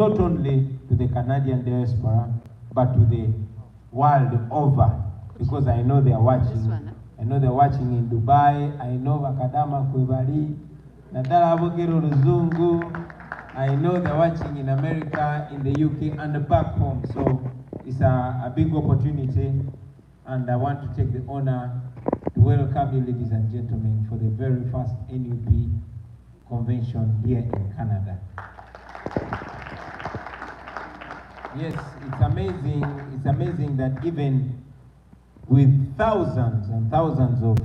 not only to the Canadian diaspora, but to the world over, because I know they are watching. I know they're watching in Dubai. I know Vakadama Kwebali, Nadala Abogero Luzungu. I know they're watching in America, in the UK, and back home. So it's a big opportunity, and I want to take the honor to welcome you, ladies and gentlemen, for the very first NUP convention here in Canada. Yes, it's amazing that even with thousands and thousands of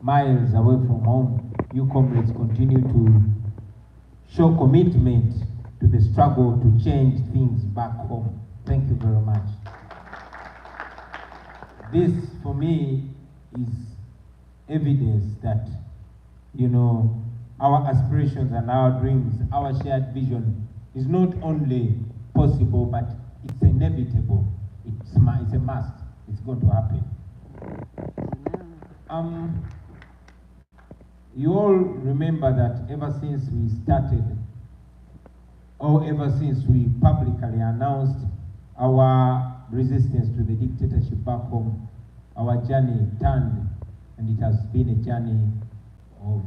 miles away from home, you comrades continue to show commitment to the struggle to change things back home. Thank you very much. This, for me, is evidence that, you know, our aspirations and our dreams, our shared vision is not only possible, but it's inevitable. It's a must. It's going to happen. You all remember that ever since we started, or ever since we publicly announced our resistance to the dictatorship back home, our journey turned, and it has been a journey of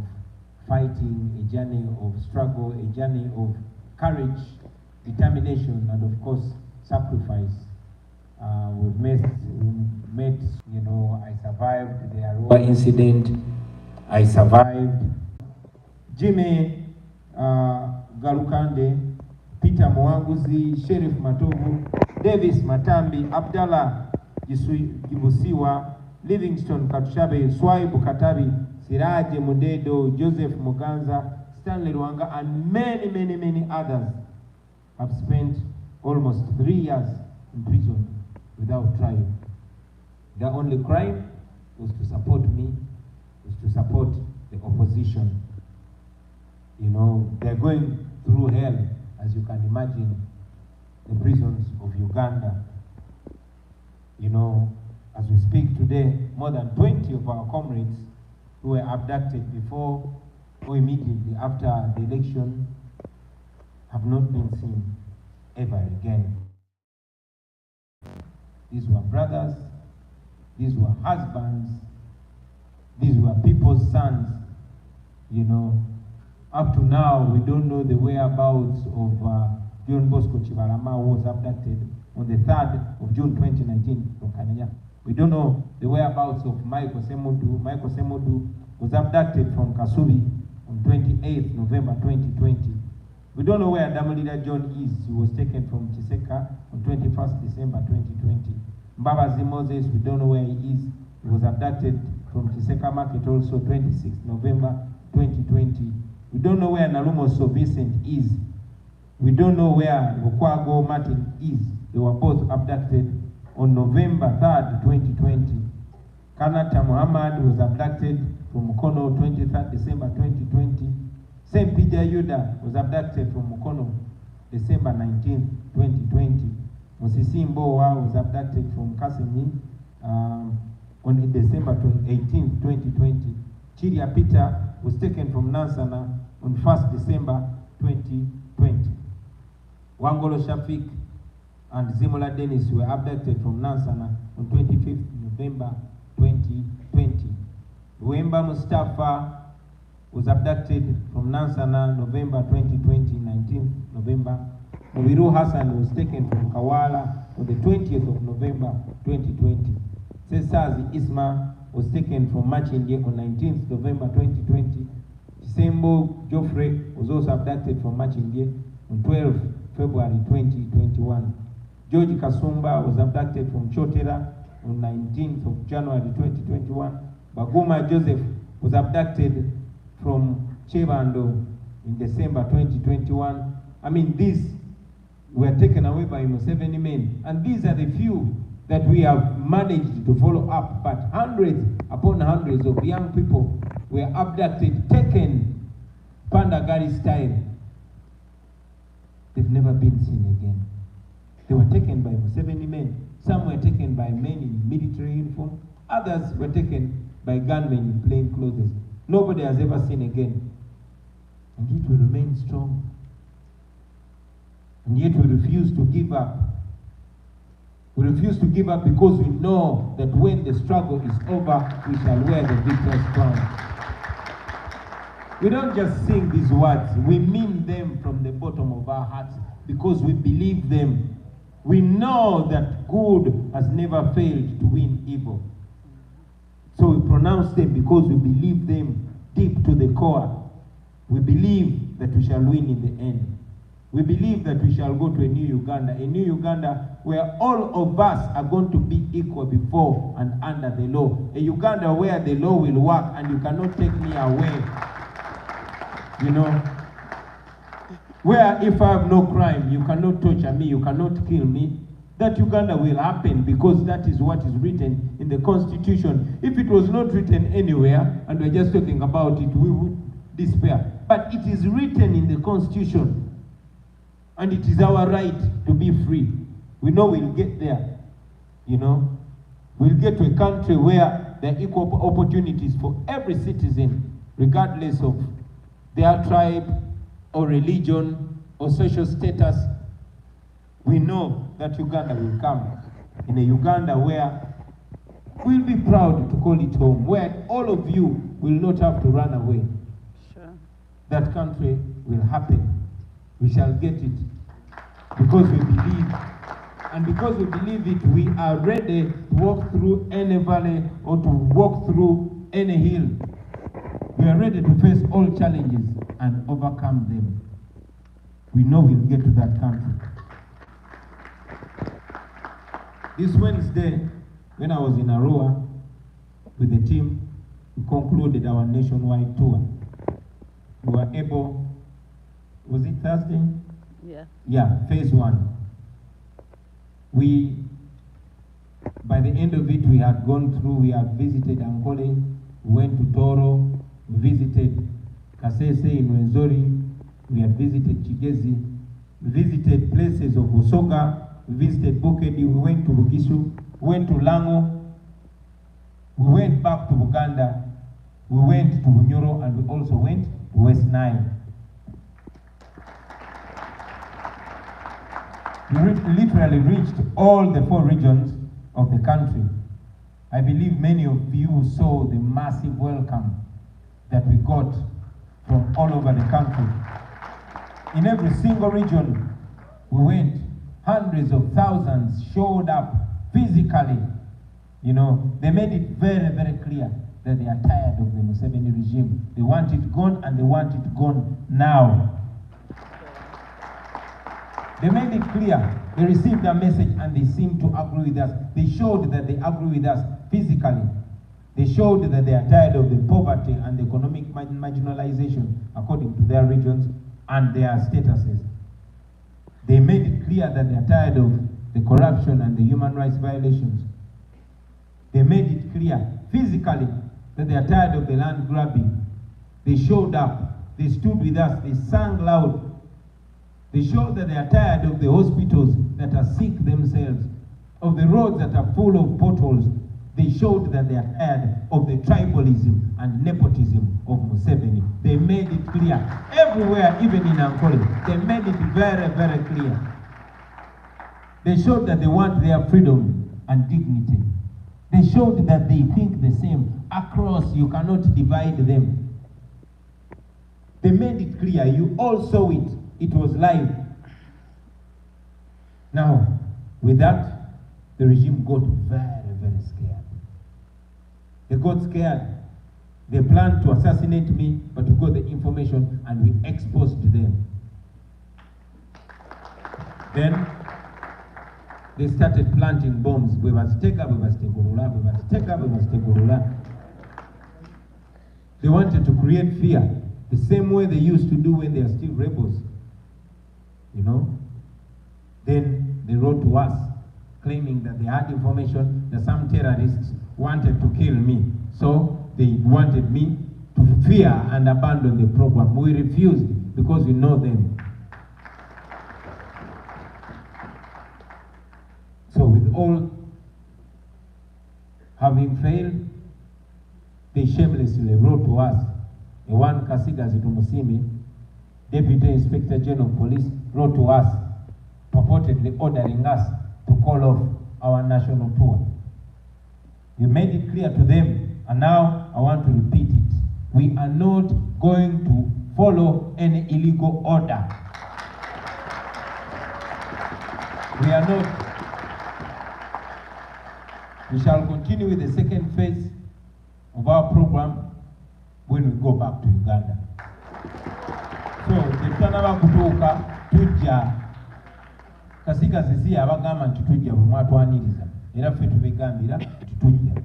fighting, a journey of struggle, a journey of courage, determination, and of course, sacrifice. We've met, you know, I survived the Arua incident. I survived. Jimmy Galukande, Peter Mwanguzi, Sheriff Matovu, Davis Matambi, Abdallah Gibusiwa, Livingston Katushabe, Swai Bukatabi, Siraje Mudedo, Joseph Muganza, Stanley Rwanga, and many others have spent almost 3 years in prison without trial. Their only crime was to support me, was to support the opposition. You know, they're going through hell, as you can imagine, the prisons of Uganda. You know, as we speak today, more than 20 of our comrades who were abducted before or immediately after the election have not been seen ever again. These were brothers, these were husbands, these were people's sons. You know, up to now, we don't know the whereabouts of John Bosco Chibalama, who was abducted on the 3rd of June 2019 from Kenya. We don't know the whereabouts of Michael Semodu. Michael Semodu was abducted from Kasubi on 28th November 2020. We don't know where Damolida John is. He was taken from Chiseka on 21st December 2020. Mbabazi Moses, we don't know where he is. He was abducted from Chiseka Market also 26th November 2020. We don't know where Nalumo So Vincent is. We don't know where Okwago Martin is. They were both abducted on November 3rd, 2020. Kanata Muhammad was abducted from Mukono 23rd December 2020. Same Pija Yuda was abducted from Mukono December 19th, 2020. Mosisi Mbowa was abducted from Kasimi on December 18th, 2020. Chiria Peter was taken from Nansana on 1st December 2020. Wangolo Shafik and Zimola Dennis were abducted from Nansana on 25th November 2020. Wemba Mustafa was abducted from Nansana November 2020, 19th November. Mubiru Hassan was taken from Kawala on the 20th of November 2020. Sesazi Isma was taken from Machinde on 19th November 2020. Sembo Joffrey was also abducted from Machinde on 12th February 2021. George Kasumba was abducted from Chotera on 19th of January 2021. Baguma Joseph was abducted from Chebando in December 2021. I mean, these were taken away by Museveni men. And these are the few that we have managed to follow up, but hundreds upon hundreds of young people were abducted, taken Pandagari style. They've never been seen again. They were taken by Museveni men. Some were taken by men in military uniform. Others were taken by gunmen in plain clothes. Nobody has ever seen again. And it will remain strong. And yet we refuse to give up. We refuse to give up because we know that when the struggle is over, we shall wear the victor's crown. We don't just sing these words, we mean them from the bottom of our hearts because we believe them. We know that good has never failed to win evil. So we pronounce them because we believe them deep to the core. We believe that we shall win in the end. We believe that we shall go to a new Uganda where all of us are going to be equal before and under the law. A Uganda where the law will work and you cannot take me away. You know, where if I have no crime, you cannot torture me, you cannot kill me. That Uganda will happen because that is what is written in the Constitution. If it was not written anywhere and we're just talking about it, we would despair. But it is written in the Constitution. And it is our right to be free. We know we'll get there. You know, we'll get to a country where there are equal opportunities for every citizen, regardless of their tribe or religion or social status. We know that Uganda will come. In a Uganda where we'll be proud to call it home, where all of you will not have to run away. Sure. That country will happen. We shall get it because we believe. And because we believe it, we are ready to walk through any valley or to walk through any hill. We are ready to face all challenges and overcome them. We know we'll get to that country. This Wednesday, when I was in Arua with the team, we concluded our nationwide tour. We were able, was it Thursday? Yeah. Yeah, phase 1. By the end of it, we had gone through, we had visited Ankole, we went to Toro, we visited Kasese in Wenzori, we had visited Chigezi, we visited places of Busoga, we visited Bukedi, we went to Bugisu, we went to Lango, we went back to Uganda, we went to Bunyoro, and we also went to West Nile. We literally reached all the 4 regions of the country. I believe many of you saw the massive welcome that we got from all over the country. In every single region we went, hundreds of thousands showed up physically. You know, they made it very, very clear that they are tired of the Museveni regime. They want it gone and they want it gone now. They made it clear. They received our message and they seemed to agree with us. They showed that they agree with us physically. They showed that they are tired of the poverty and the economic marginalization according to their regions and their statuses. They made it clear that they are tired of the corruption and the human rights violations. They made it clear physically that they are tired of the land grabbing. They showed up. They stood with us. They sang loud. They showed that they are tired of the hospitals that are sick themselves, of the roads that are full of potholes. They showed that they are tired of the tribalism and nepotism of Museveni. They made it clear everywhere, even in Ankole. They made it very, very clear. They showed that they want their freedom and dignity. They showed that they think the same. Across, you cannot divide them. They made it clear. You all saw it. It was live. Now, with that, the regime got very, very scared. They got scared. They planned to assassinate me, but we got the information and we exposed them. Then, they started planting bombs. We must take up, we must take Gorula, we must take up, we must take Gorula. They wanted to create fear, the same way they used to do when they are still rebels. You know? Then they wrote to us, claiming that they had information that some terrorists wanted to kill me. So they wanted me to fear and abandon the program. We refused because we know them. So with all having failed, they shamelessly wrote to us. One Kasiga Zitumusimi, Deputy Inspector General of Police, wrote to us reportedly ordering us to call off our national tour. We made it clear to them, and now I want to repeat it. We are not going to follow any illegal order. We are not. We shall continue with the second phase of our program when we go back to Uganda. So, tetanaba kutuuka tujja kasika sisi abagamba nti tujja bwe mwatwaniriza era ffe tubigambira nti tujja.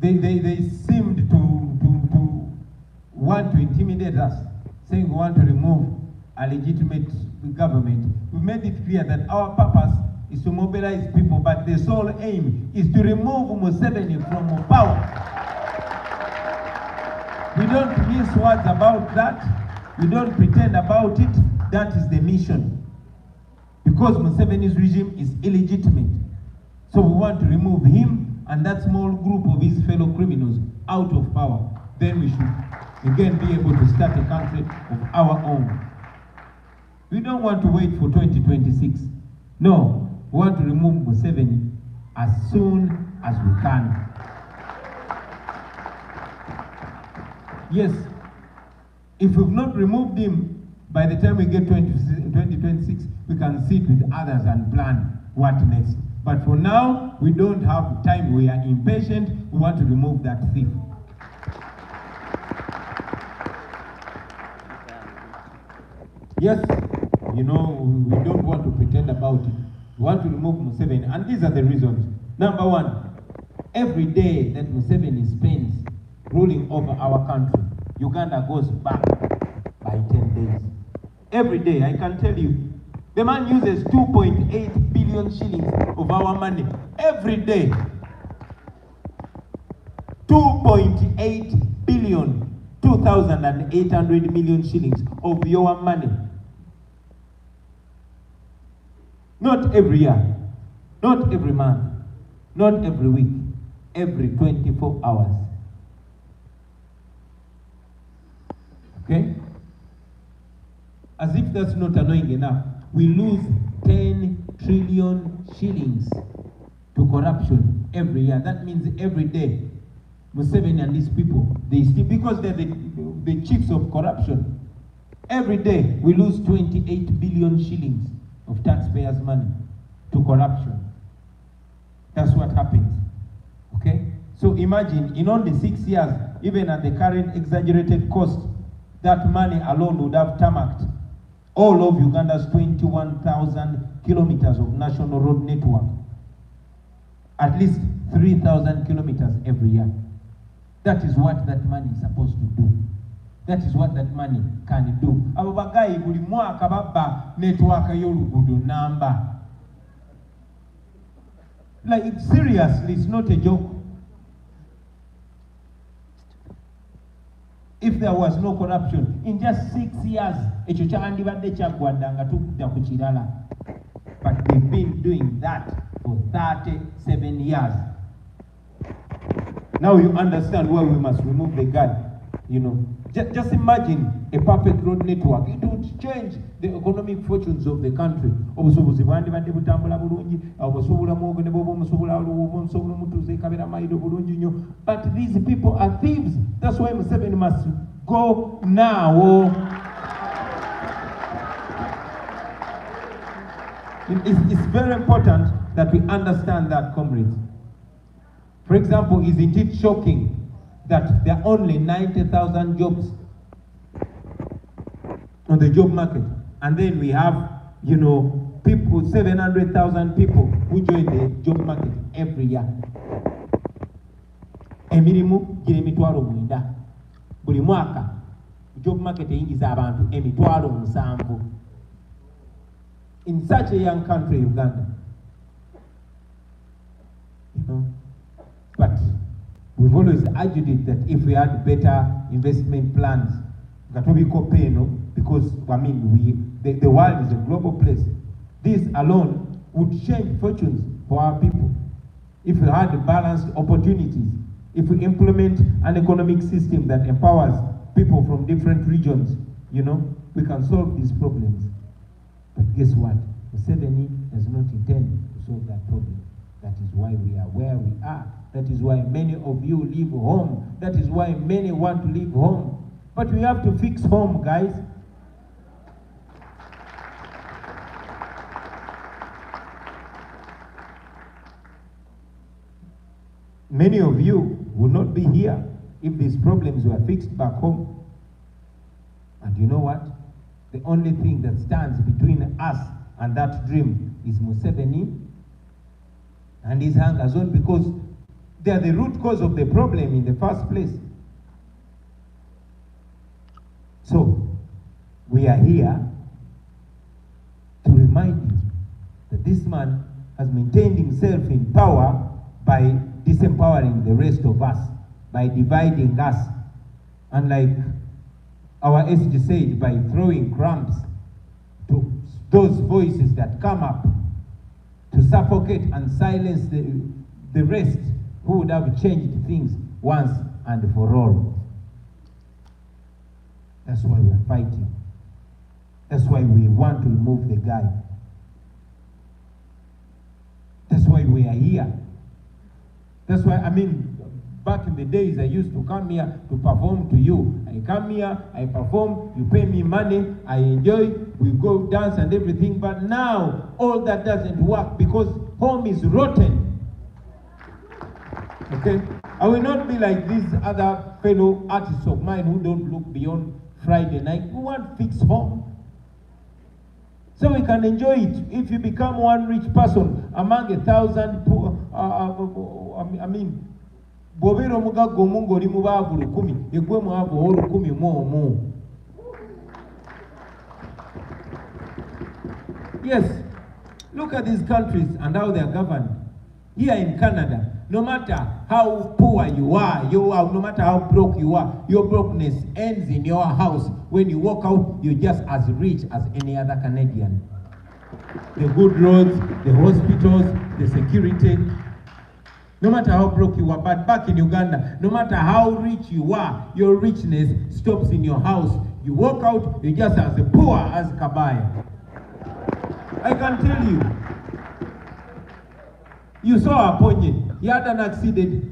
They seemed to want to intimidate us, saying we want to remove a legitimate government. We made it clear that our purpose is to mobilize people, but the sole aim is to remove Museveni from power. We don't mince words about that. We don't pretend about it. That is the mission. Because Museveni's regime is illegitimate. So we want to remove him and that small group of his fellow criminals out of power. Then we should again be able to start a country of our own. We don't want to wait for 2026. No, we want to remove Museveni as soon as we can. Yes, if we've not removed him, by the time we get 2026, we can sit with others and plan what next. But for now, we don't have time. We are impatient. We want to remove that thief. Yes, you know, we don't want to pretend about it. We want to remove Museveni, and these are the reasons. Number one, every day that Museveni spends ruling over our country, Uganda goes back by 10 days. Every day, I can tell you, the man uses 2.8 billion shillings of our money every day. 2.8 billion, 2,800 million shillings of your money. Not every year, not every month, not every week, every 24 hours. Okay? As if that's not annoying enough, we lose 10 trillion shillings to corruption every year. That means every day, Museveni and these people, they still, because they're the chiefs of corruption, every day we lose 28 billion shillings of taxpayers' money to corruption. That's what happens. Okay? So imagine, in only 6 years, even at the current exaggerated cost, that money alone would have tarmacked all of Uganda's 21,000 kilometers of national road network. At least 3,000 kilometers every year. That is what that money is supposed to do. That is what that money can do. Abo bagayi buli mwaka babba network y'oluguudo namba. Like, seriously, it's not a joke. If there was no corruption, in just 6 years, ekyo kyandibadde kyaggwadda nga tudda ku kirala. But they've been doing that for 37 years. Now you understand why we must remove the guy. You know, just imagine a perfect road network. It would change the economic fortunes of the country. Obusobozi bwandibadde butambula bulungi, obusobola mwogene bwoba omusobola oluwo omusobola omutuuze ekabeera mayiro bulungi nnyo. But these people are thieves. That's why Museveni must go now. It's very important that we understand that, comrades. For example, isn't it shocking that there are only 90,000 jobs on the job market? And then we have, you know, people, 700,000 people who join the job market every year. Emirimu giri emitwalo 9. Buli mwaka, job market eyingiza abantu emitwalo 7. In such a young country, Uganda. You know? But we've always argued it that if we had better investment plans, that would be because I mean the world is a global place. This alone would change fortunes for our people. If we had balanced opportunities, if we implement an economic system that empowers people from different regions, you know, we can solve these problems. But guess what? Museveni does not intend to solve that problem. That is why we are where we are. That is why many of you leave home. That is why many want to leave home. But we have to fix home, guys. Many of you would not be here if these problems were fixed back home. And you know what? The only thing that stands between us and that dream is Museveni and his hunger zone, because they are the root cause of the problem in the first place. So, we are here to remind you that this man has maintained himself in power by disempowering the rest of us, by dividing us, and like our SG said, by throwing crumbs to those voices that come up to suffocate and silence the rest who would have changed things once and for all. That's why we're fighting. That's why we want to remove the guy. That's why we are here. That's why, I mean, back in the days, I used to come here to perform to you. I come here, I perform, you pay me money, I enjoy, we go dance and everything. But now, all that doesn't work because home is rotten. Okay? I will not be like these other fellow artists of mine who don't look beyond Friday night. We want fixed home, so we can enjoy it. If you become one rich person among 1,000 poor, I mean, bobero mugago mungo li mubavu 10, egwe mwavu 10 mu. Yes, look at these countries and how they are governed. Here in Canada, no matter how poor you are, no matter how broke you are, your brokenness ends in your house. When you walk out, you're just as rich as any other Canadian. The good roads, the hospitals, the security, no matter how broke you are. But back in Uganda, no matter how rich you are, your richness stops in your house. You walk out, you're just as poor as Kabaya. I can tell you. You saw Aponye, he had an accident.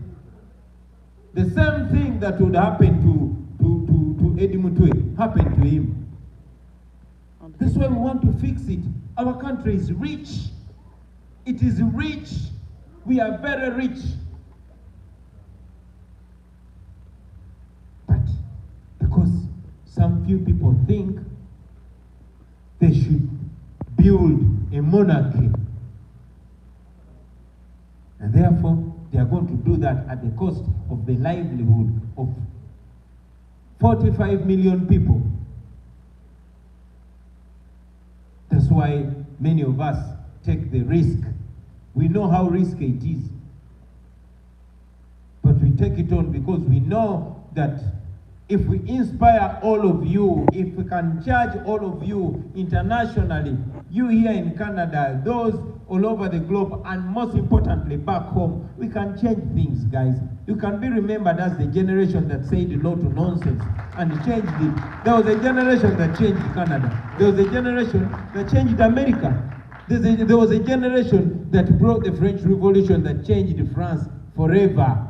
The same thing that would happen to Eddie Mutwe happened to him. That's why we want to fix it. Our country is rich. It is rich. We are very rich. But because some few people think they should build a monarchy, and therefore they are going to do that at the cost of the livelihood of 45 million people. That's why many of us take the risk. We know how risky it is. But we take it on because we know that if we inspire all of you, if we can charge all of you internationally, you here in Canada, those all over the globe, and most importantly back home, we can change things, guys. You can be remembered as the generation that said no to nonsense and changed it. There was a generation that changed Canada. There was a generation that changed America. There was a generation that brought the French Revolution that changed France forever.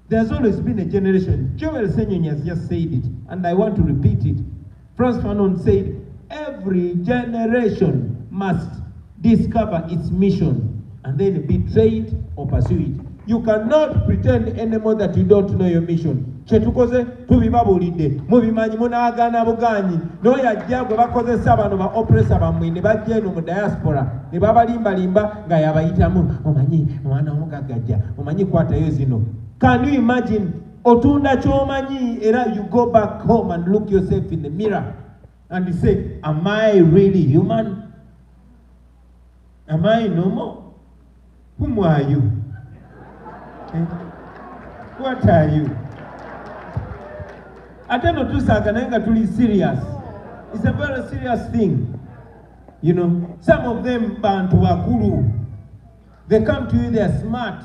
There's always been a generation. Joel Senyonyi has just said it, and I want to repeat it. Frantz Fanon said, every generation must discover its mission and then betray it or pursue it. You cannot pretend anymore that you don't know your mission. Chetukoze tubibabulidde mubimanyi munaagana buganyi n'oyo ajja gwe bakozesa bano ba oppressor bamwe ne bajja eno mu diaspora ne babalimbalimba nga yabayitamu omanyi omwana omugagajja omanyi kwatayo zino. Can you imagine otunda ky'omanyi era you go back home and look yourself in the mirror and you say, am I really human? Am I normal? Whom are you? What are you? Ate no tusaaga naye nga tuli serious. It's a very serious thing. You know, some of them bantu bakulu. They come to you, they are smart.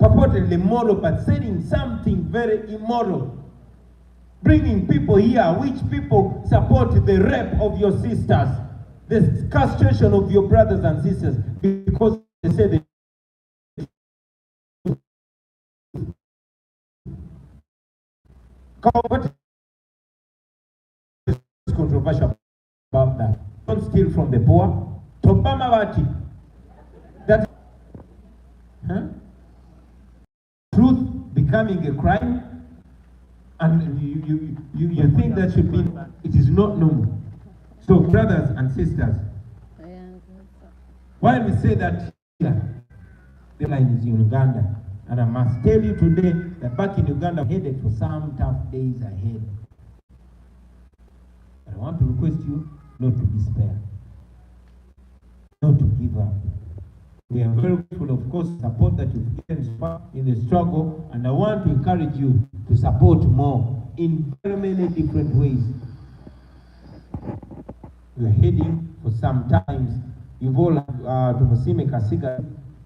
purportedly moral, but saying something very immoral. Bringing people here, which people support the rape of your sisters, the castration of your brothers and sisters, because they say they what is controversial about that? Don't steal from the poor. Tobama Wati. That truth becoming a crime, and you think that should be, it is not normal. So brothers and sisters, while we say that here, the line is in Uganda, and I must tell you today that back in Uganda, I'm headed for some tough days ahead. But I want to request you not to despair, not to give up. We are very grateful, of course, support that you've given in the struggle, and I want to encourage you to support more in very many different ways. We are heading for some times. You've all Tumusime Kasiga,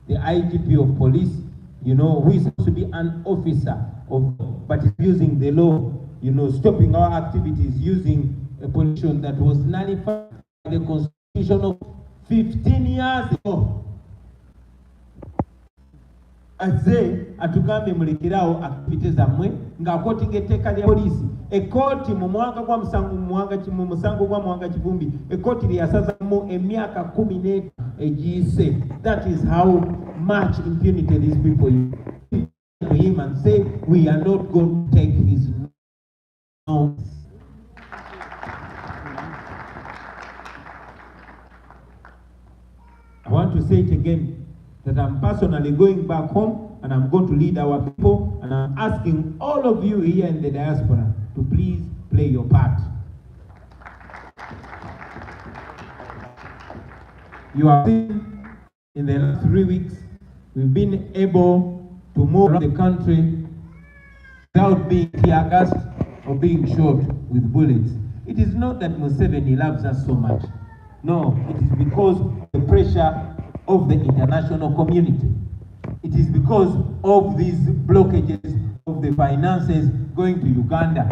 the IGP of police, you know, who is supposed to be an officer of, but is using the law, you know, stopping our activities using a position that was nullified by the Constitution of 15 years ago. Aze atugambe mulekerawo activities amwe nga koti ngeteka lya polisi ekoti mu mwanga gwa musango mu musango gwa mwanga kivumbi ekoti lyasaza mu emyaka 14 egiyise. That is how much impunity these people use to him and say we are not going to take his no. I want to say it again, that I'm personally going back home and I'm going to lead our people, and I'm asking all of you here in the diaspora to please play your part. You have seen in the last 3 weeks, we've been able to move around the country without being tear gassed or being shot with bullets. It is not that Museveni loves us so much. No, it is because of the pressure of the international community. It is because of these blockages of the finances going to Uganda.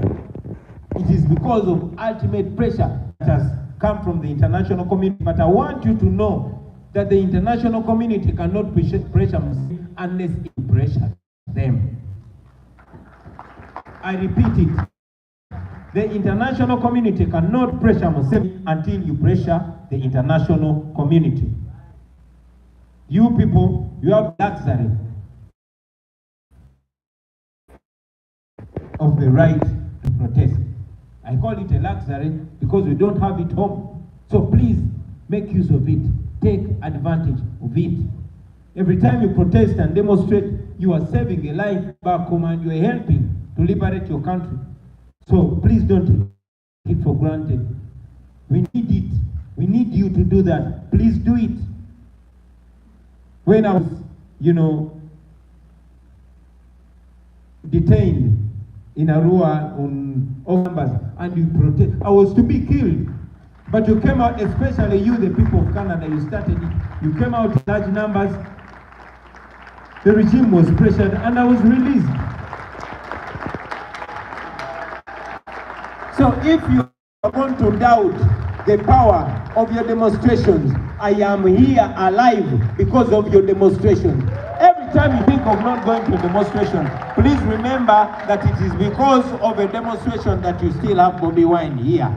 It is because of ultimate pressure that has come from the international community. But I want you to know that the international community cannot pressure Muslims unless you pressure them. I repeat it. The international community cannot pressure Muslims until you pressure the international community. You people, you have luxury of the right to protest. I call it a luxury because we don't have it home. So please make use of it. Take advantage of it. Every time you protest and demonstrate, you are saving a life back home and you are helping to liberate your country. So please don't take it for granted. We need it. We need you to do that. Please do it. When I was, you know, detained in Arua on August and you protest, I was to be killed. But you came out, especially you, the people of Canada, you started it. You came out in large numbers. The regime was pressured and I was released. So if you are going to doubt the power of your demonstrations, I am here alive because of your demonstration. Every time you think of not going to a demonstration, please remember that it is because of a demonstration that you still have Bobby Wine here.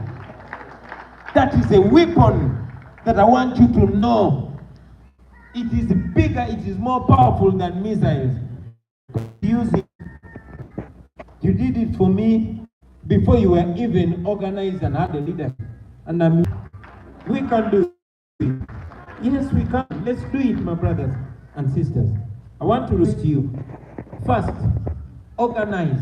That is a weapon that I want you to know. It is bigger, it is more powerful than missiles. Use it. You did it for me before you were even organized and had a leader. And we can do it. Yes, we can. Let's do it, my brothers and sisters. I want to request you. First, organize.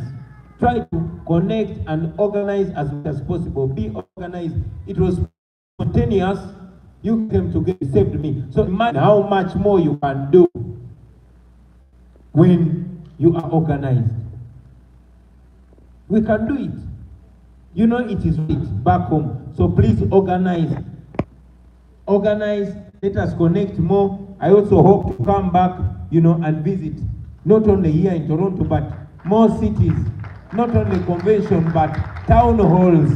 Try to connect and organize as much as possible. Be organized. It was spontaneous. You came together, you saved me. So imagine how much more you can do when you are organized. We can do it. You know it is back home. So please organize. Organize. Let us connect more. I also hope to come back, you know, and visit not only here in Toronto, but more cities, not only convention, but town halls.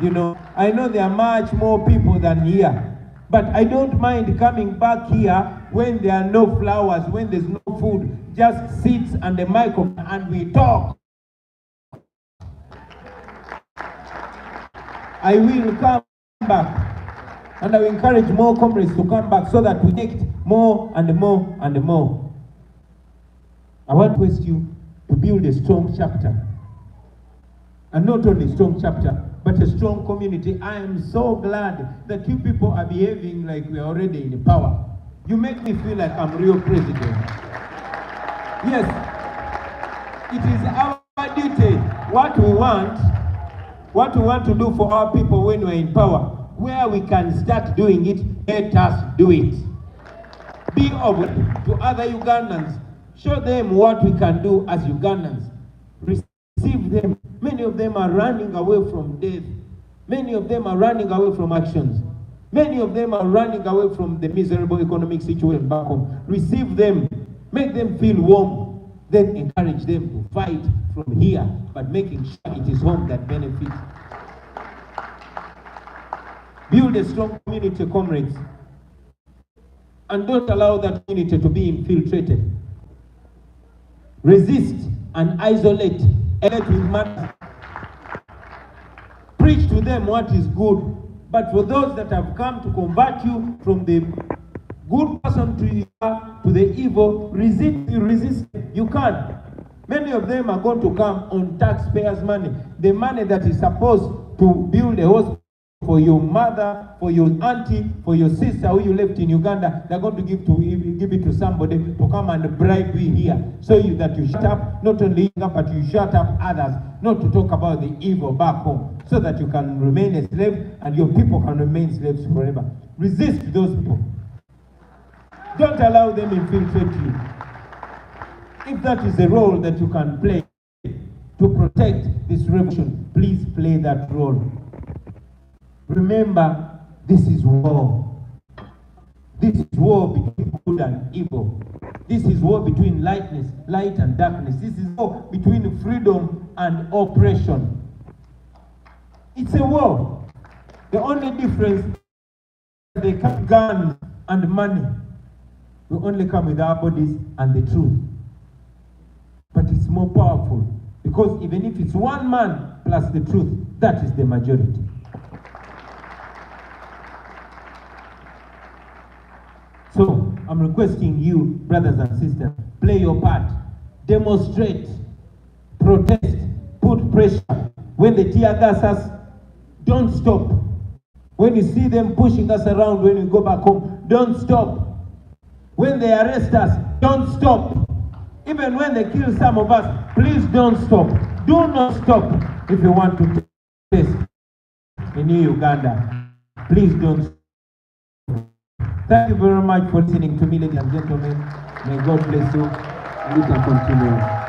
You know, I know there are much more people than here, but I don't mind coming back here when there are no flowers, when there's no food, just seats and the microphone and we talk. I will come back, and I will encourage more comrades to come back so that we connect more and more and more. I want to request you to build a strong chapter, and not only a strong chapter, but a strong community. I am so glad that you people are behaving like we are already in power. You make me feel like I'm real president. Yes, it is our duty. What we want to do for our people when we're in power, where we can start doing it, let us do it. Be open to other Ugandans. Show them what we can do as Ugandans. Receive them. Many of them are running away from death. Many of them are running away from actions. Many of them are running away from the miserable economic situation back home. Receive them. Make them feel warm. Then encourage them to fight from here, but making sure it is home that benefits. Build a strong community, comrades. And don't allow that community to be infiltrated. Resist and isolate. Elect with matters. Preach to them what is good. But for those that have come to convert you from the good person to the evil, resist. You can't. Many of them are going to come on taxpayers' money. The money that is supposed to build a hospital for your mother, for your auntie, for your sister who you left in Uganda, they're going to give it to somebody to come and bribe you here. So that you shut up, not only you, but you shut up others, not to talk about the evil back home, so that you can remain a slave and your people can remain slaves forever. Resist those people. Don't allow them infiltrate you. If that is a role that you can play to protect this revolution, please play that role. Remember, this is war. This is war between good and evil. This is war between light and darkness. This is war between freedom and oppression. It's a war. The only difference is they come with guns and money. We only come with our bodies and the truth. But it's more powerful, because even if it's one man plus the truth, that is the majority. So I'm requesting you, brothers and sisters, play your part. Demonstrate, protest, put pressure. When they tear gas us, don't stop. When you see them pushing us around when we go back home, don't stop. When they arrest us, don't stop. Even when they kill some of us, please don't stop. Do not stop if you want to test in Uganda. Please don't stop. Thank you very much for listening to me, ladies and gentlemen. May God bless you. We can continue.